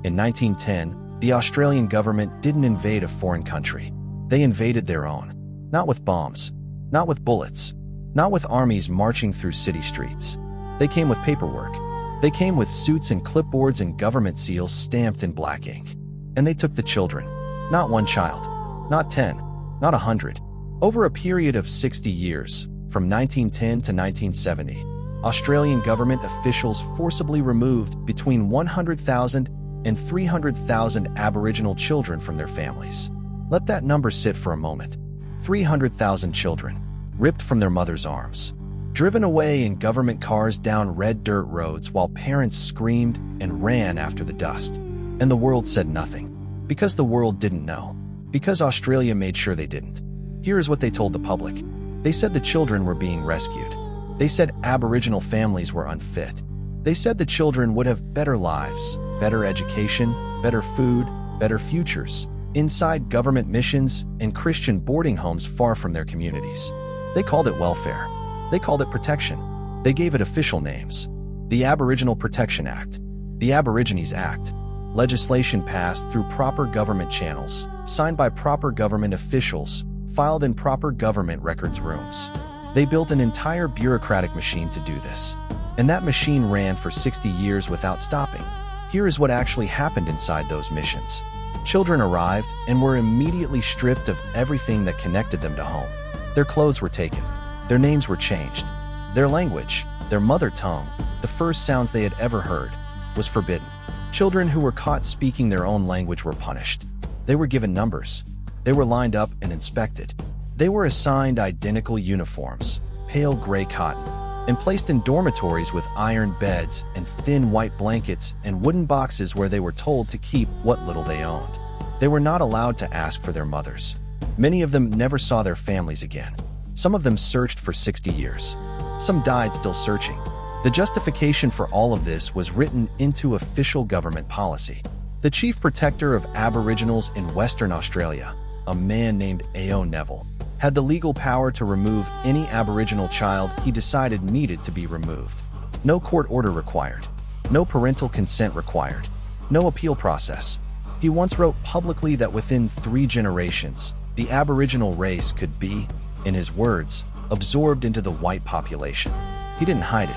In 1910, the Australian government didn't invade a foreign country. They invaded their own. Not with bombs, not with bullets, not with armies marching through city streets. They came with paperwork. They came with suits and clipboards and government seals stamped in black ink. And they took the children. Not one child, not 10, not 100. Over a period of 60 years, from 1910 to 1970, Australian government officials forcibly removed between 100,000 and 300,000 Aboriginal children from their families. Let that number sit for a moment. 300,000 children, ripped from their mother's arms, driven away in government cars down red dirt roads while parents screamed and ran after the dust. And the world said nothing. Because the world didn't know. Because Australia made sure they didn't. Here is what they told the public. They said the children were being rescued. They said Aboriginal families were unfit. They said the children would have better lives, better education, better food, better futures, inside government missions and Christian boarding homes far from their communities. They called it welfare. They called it protection. They gave it official names. The Aboriginal Protection Act, the Aborigines Act, legislation passed through proper government channels, signed by proper government officials, filed in proper government records rooms. They built an entire bureaucratic machine to do this. And that machine ran for 60 years without stopping. Here is what actually happened inside those missions. Children arrived and were immediately stripped of everything that connected them to home. Their clothes were taken. Their names were changed. Their language, their mother tongue, the first sounds they had ever heard, was forbidden. Children who were caught speaking their own language were punished. They were given numbers. They were lined up and inspected. They were assigned identical uniforms, pale gray cotton, and placed in dormitories with iron beds and thin white blankets and wooden boxes where they were told to keep what little they owned. They were not allowed to ask for their mothers. Many of them never saw their families again. Some of them searched for 60 years. Some died still searching. The justification for all of this was written into official government policy. The chief protector of Aboriginals in Western Australia, a man named A.O. Neville, had the legal power to remove any Aboriginal child he decided needed to be removed. No court order required. No parental consent required. No appeal process. He once wrote publicly that within 3 generations, the Aboriginal race could be, in his words, absorbed into the white population. He didn't hide it.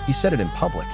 He said it in public,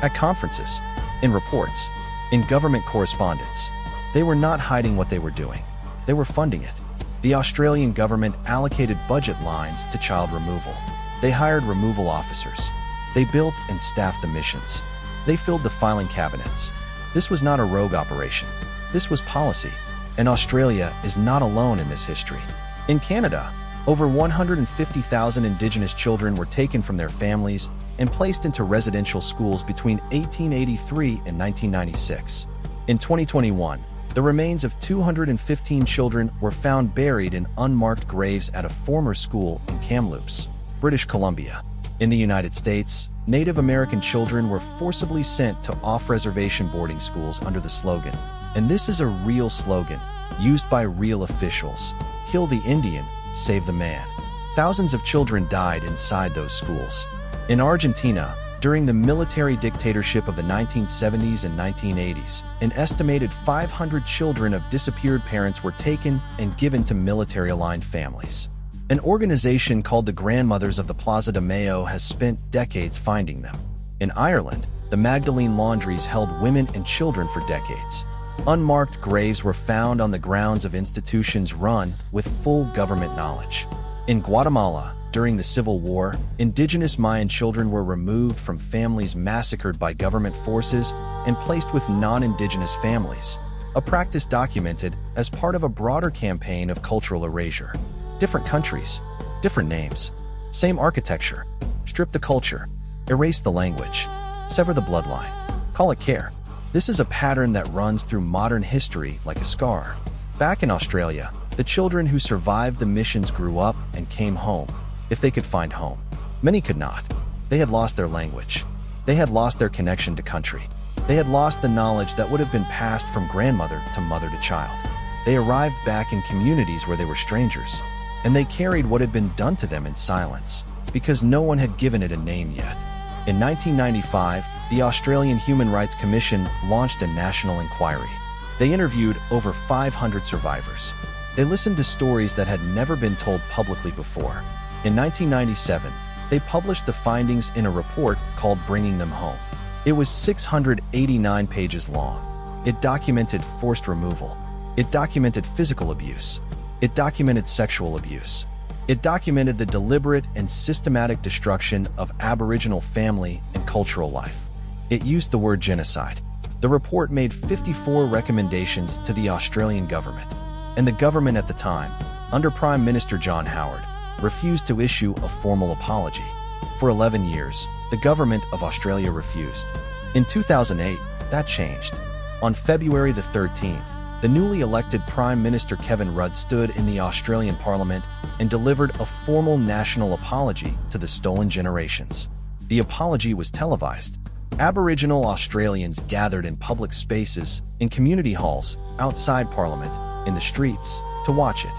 at conferences, in reports, in government correspondence. They were not hiding what they were doing. They were funding it. The Australian government allocated budget lines to child removal. They hired removal officers. They built and staffed the missions. They filled the filing cabinets. This was not a rogue operation. This was policy. And Australia is not alone in this history. In Canada, over 150,000 Indigenous children were taken from their families and placed into residential schools between 1883 and 1996. In 2021, the remains of 215 children were found buried in unmarked graves at a former school in Kamloops, British Columbia. In the United States, Native American children were forcibly sent to off-reservation boarding schools under the slogan, and this is a real slogan, used by real officials, "Kill the Indian, save the man." Thousands of children died inside those schools. In Argentina, during the military dictatorship of the 1970s and 1980s, an estimated 500 children of disappeared parents were taken and given to military-aligned families. An organization called the Grandmothers of the Plaza de Mayo has spent decades finding them. In Ireland, the Magdalene Laundries held women and children for decades. Unmarked graves were found on the grounds of institutions run with full government knowledge. In Guatemala, during the Civil War, Indigenous Mayan children were removed from families massacred by government forces and placed with non-Indigenous families, a practice documented as part of a broader campaign of cultural erasure. Different countries, different names, same architecture. Strip the culture, erase the language, sever the bloodline, call it care. This is a pattern that runs through modern history like a scar. Back in Australia, the children who survived the missions grew up and came home, if they could find home. Many could not. They had lost their language. They had lost their connection to country. They had lost the knowledge that would have been passed from grandmother to mother to child. They arrived back in communities where they were strangers, and they carried what had been done to them in silence, because no one had given it a name yet. In 1995, the Australian Human Rights Commission launched a national inquiry. They interviewed over 500 survivors. They listened to stories that had never been told publicly before. In 1997, they published the findings in a report called Bringing Them Home. It was 689 pages long. It documented forced removal. It documented physical abuse. It documented sexual abuse. It documented the deliberate and systematic destruction of Aboriginal family and cultural life. It used the word genocide. The report made 54 recommendations to the Australian government, and the government at the time, under Prime Minister John Howard, refused to issue a formal apology. For 11 years, the government of Australia refused. In 2008, that changed. On February the 13th, the newly elected Prime Minister Kevin Rudd stood in the Australian Parliament and delivered a formal national apology to the stolen generations. The apology was televised. Aboriginal Australians gathered in public spaces, in community halls, outside Parliament, in the streets, to watch it.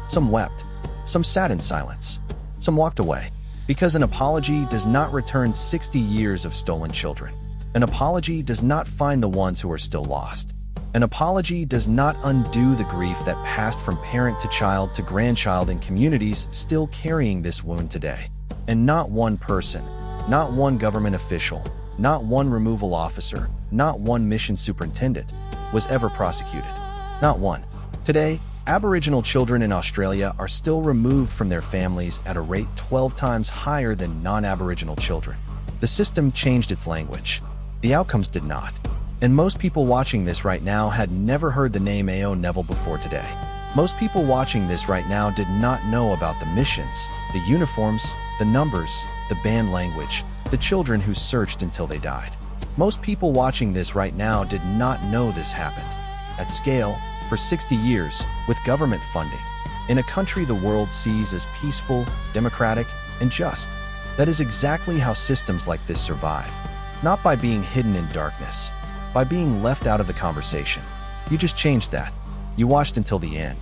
Some wept. Some sat in silence. Some walked away. Because an apology does not return 60 years of stolen children. An apology does not find the ones who are still lost. An apology does not undo the grief that passed from parent to grandchild in communities still carrying this wound today. And not one person, not one government official, not one removal officer, not one mission superintendent was ever prosecuted. Not one. Today, Aboriginal children in Australia are still removed from their families at a rate 12 times higher than non-Aboriginal children. The system changed its language. The outcomes did not. And most people watching this right now had never heard the name A.O. Neville before today. Most people watching this right now did not know about the missions, the uniforms, the numbers, the banned language, the children who searched until they died. Most people watching this right now did not know this happened. At scale, for 60 years, with government funding, in a country the world sees as peaceful, democratic, and just. That is exactly how systems like this survive. Not by being hidden in darkness, by being left out of the conversation. You just changed that. You watched until the end.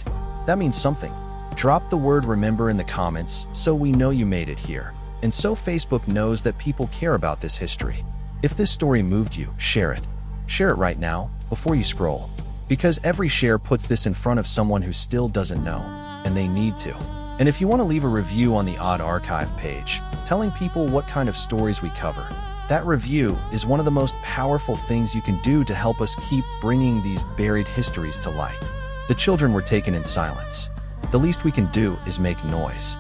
That means something. Drop the word remember in the comments so we know you made it here. And so Facebook knows that people care about this history. If this story moved you, share it. Share it right now, before you scroll. Because every share puts this in front of someone who still doesn't know, and they need to. And if you want to leave a review on the Odd Archive page, telling people what kind of stories we cover, that review is one of the most powerful things you can do to help us keep bringing these buried histories to light. The children were taken in silence. The least we can do is make noise.